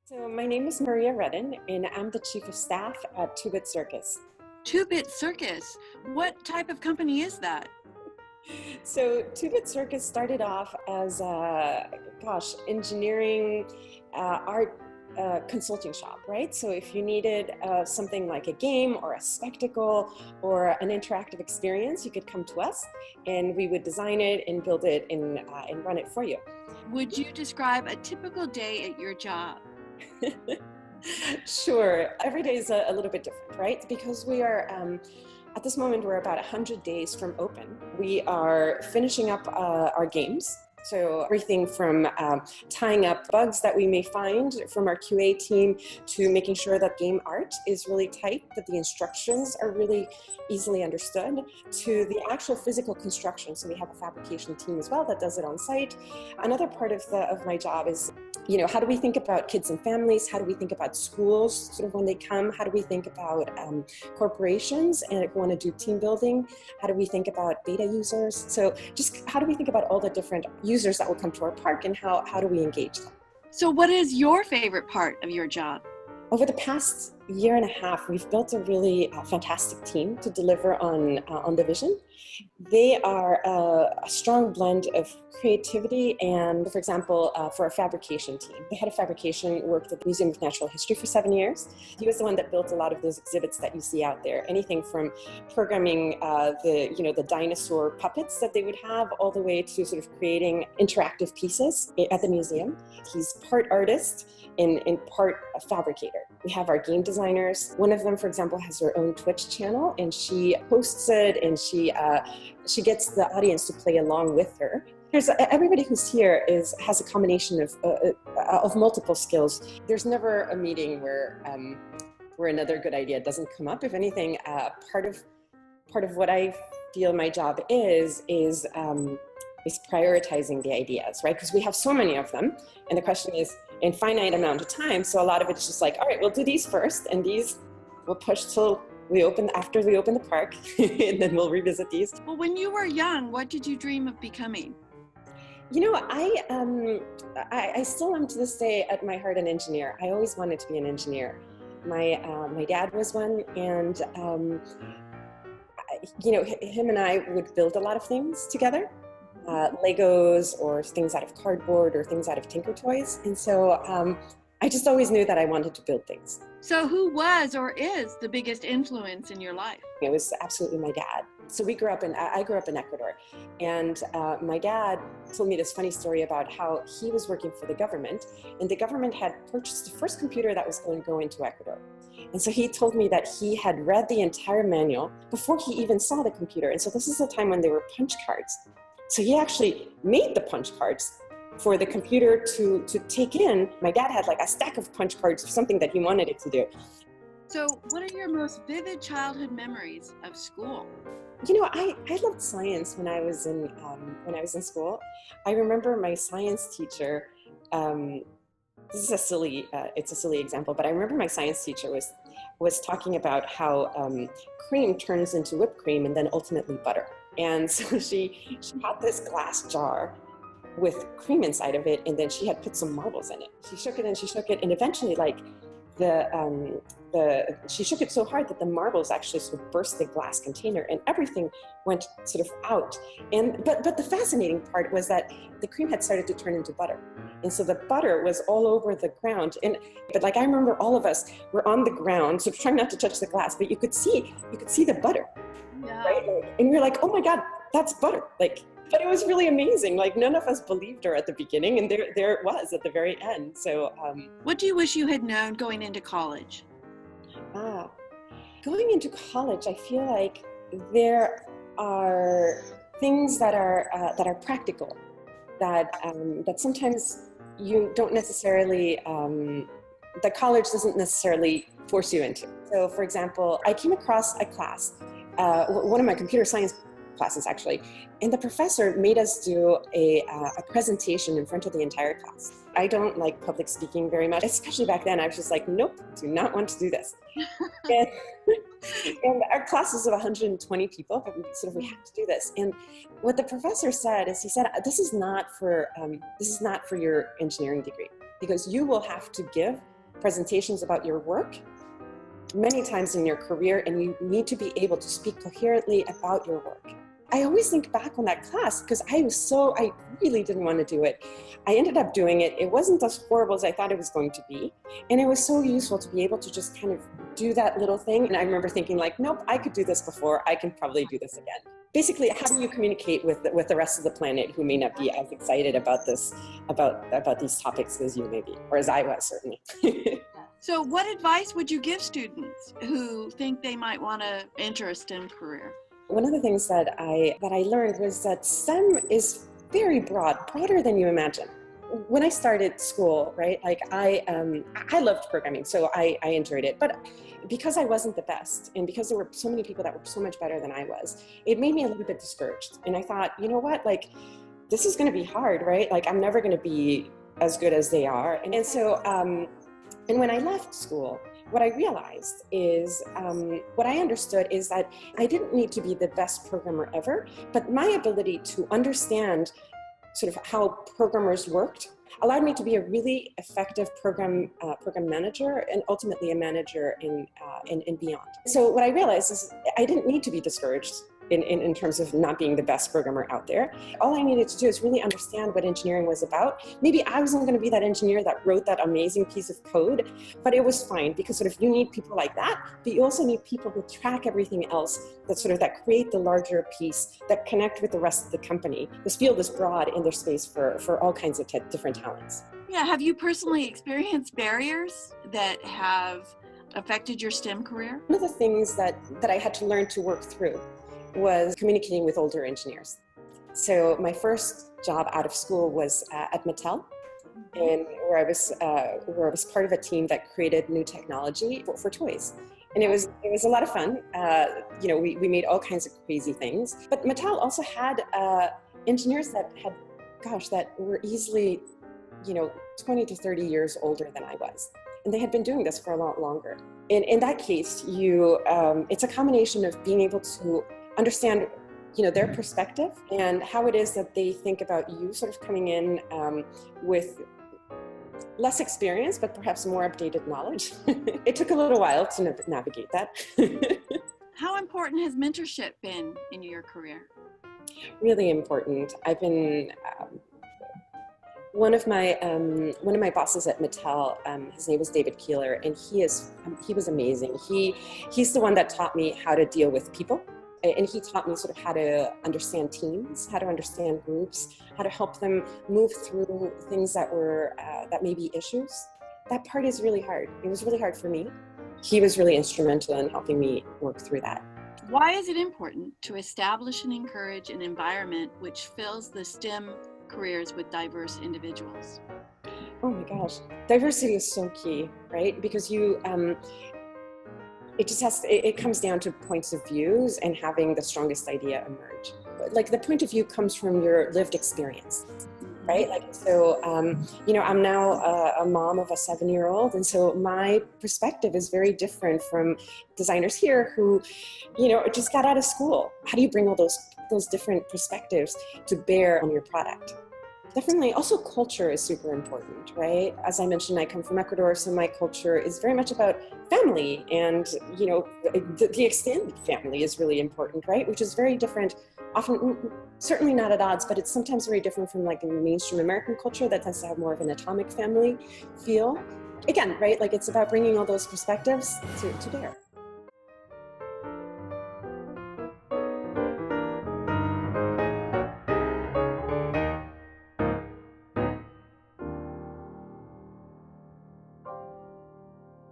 So my name is Maria Redden, and I'm the Chief of Staff at Bit Circus. Bit Circus. What type of company is that? So Bit Circus started off as engineering, art consulting shop, right? So if you needed something like a game or a spectacle or an interactive experience, you could come to us, and we would design it and build it and run it for you. Would you describe a typical day at your job? Sure. Every day is a little bit different, right? Because we are, at this moment, we're about 100 days from open. We are finishing up our games. So everything from tying up bugs that we may find from our QA team to making sure that game art is really tight, that the instructions are really easily understood, to the actual physical construction. So we have a fabrication team as well that does it on site. Another part of my job is, how do we think about kids and families? How do we think about schools sort of when they come? How do we think about corporations and want to do team building? How do we think about beta users? So just how do we think about all the different users that will come to our park, and how do we engage them? So what is your favorite part of your job? Over the past year and a half, we've built a really fantastic team to deliver on the vision. They are a strong blend of creativity and, for example, for our fabrication team. The head of fabrication worked at the Museum of Natural History for 7 years. He was the one that built a lot of those exhibits that you see out there. Anything from programming the dinosaur puppets that they would have, all the way to sort of creating interactive pieces at the museum. He's part artist and part fabricator. We have our game designers. One of them, for example, has her own Twitch channel, and she hosts it, and she gets the audience to play along with her. Everybody who's here has a combination of multiple skills. There's never a meeting where another good idea doesn't come up. If anything, part of what I feel my job is prioritizing the ideas, right? Because we have so many of them, and the question is in finite amount of time. So a lot of it's just like, all right, we'll do these first, and these we'll push till after we open the park, and then we'll revisit these. Well, when you were young, what did you dream of becoming? I still am to this day at my heart an engineer. I always wanted to be an engineer. My dad was one, and him and I would build a lot of things together. Legos or things out of cardboard or things out of Tinker Toys. And so I just always knew that I wanted to build things. So who was or is the biggest influence in your life? It was absolutely my dad. So I grew up in Ecuador, and my dad told me this funny story about how he was working for the government, and the government had purchased the first computer that was going to go into Ecuador. And so he told me that he had read the entire manual before he even saw the computer. And so this is a time when there were punch cards. So he actually made the punch cards for the computer to take in. My dad had like a stack of punch cards for something that he wanted it to do. So what are your most vivid childhood memories of school? I loved science when I was in school. I remember my science teacher. This is a silly example, but I remember my science teacher was talking about how cream turns into whipped cream and then ultimately butter. And so she had this glass jar with cream inside of it, and then she had put some marbles in it. She shook it, and eventually, she shook it so hard that the marbles actually sort of burst the glass container, and everything went sort of out. But the fascinating part was that the cream had started to turn into butter, and so the butter was all over the ground. But I remember all of us were on the ground, so trying not to touch the glass, but you could see the butter. Yeah. Right? And we were like, oh my God, that's butter. But it was really amazing. None of us believed her at the beginning, and there it was at the very end. So, what do you wish you had known going into college? Going into college, I feel like there are things that are practical, that sometimes you don't necessarily, that college doesn't necessarily force you into. So, for example, I came across a class. One of my computer science classes actually, and the professor made us do a presentation in front of the entire class. I don't like public speaking very much, especially back then. I was just like, nope, do not want to do this. and our class is of 120 people, but we have to do this. And what the professor said is, he said, this is not for your engineering degree, because you will have to give presentations about your work many times in your career, and you need to be able to speak coherently about your work. I always think back on that class because I really didn't want to do it. I ended up doing it. It wasn't as horrible as I thought it was going to be. And it was so useful to be able to just kind of do that little thing. And I remember thinking like, nope, I could do this before. I can probably do this again. Basically, how do you communicate with the rest of the planet who may not be as excited about this, about these topics as you may be, or as I was certainly. So what advice would you give students who think they might want to enter a STEM career? One of the things that I learned was that STEM is very broad, broader than you imagine. When I started school, right, like I loved programming, so I enjoyed it. But because I wasn't the best, and because there were so many people that were so much better than I was, it made me a little bit discouraged. And I thought, you know what, like, this is going to be hard, right? Like, I'm never going to be as good as they are. And so, and when I left school, what I realized is, what I understood is that I didn't need to be the best programmer ever, but my ability to understand sort of how programmers worked allowed me to be a really effective program manager, and ultimately a manager in beyond. So what I realized is I didn't need to be discouraged in terms of not being the best programmer out there. All I needed to do is really understand what engineering was about. Maybe I wasn't going to be that engineer that wrote that amazing piece of code, but it was fine, because sort of you need people like that, but you also need people who track everything else, that create the larger piece, that connect with the rest of the company. This field is broad in their space for all kinds of different talents. Yeah, have you personally experienced barriers that have affected your STEM career? One of the things that I had to learn to work through was communicating with older engineers. So my first job out of school was at Mattel, and where I was part of a team that created new technology for toys. And it was a lot of fun. We made all kinds of crazy things. But Mattel also had engineers that were easily, 20 to 30 years older than I was. And they had been doing this for a lot longer. In that case, it's a combination of being able to understand, their perspective and how it is that they think about you, sort of coming in with less experience, but perhaps more updated knowledge. It took a little while to navigate that. How important has mentorship been in your career? Really important. I've been one of my bosses at Mattel. His name was David Keeler, and he was amazing. He's the one that taught me how to deal with people. And he taught me sort of how to understand teams, how to understand groups, how to help them move through things that may be issues. That part is really hard. It was really hard for me. He was really instrumental in helping me work through that. Why is it important to establish and encourage an environment which fills the STEM careers with diverse individuals? Oh my gosh, diversity is so key, right? Because it comes down to points of views and having the strongest idea emerge. Like, the point of view comes from your lived experience, right? Like, so, I'm now a mom of a 7-year-old. And so my perspective is very different from designers here who, just got out of school. How do you bring all those different perspectives to bear on your product? Definitely. Also, culture is super important, right? As I mentioned, I come from Ecuador, so my culture is very much about family, and, the extended family is really important, right? Which is very different, often, certainly not at odds, but it's sometimes very different from like a mainstream American culture that tends to have more of an atomic family feel. Again, right? Like, it's about bringing all those perspectives to bear.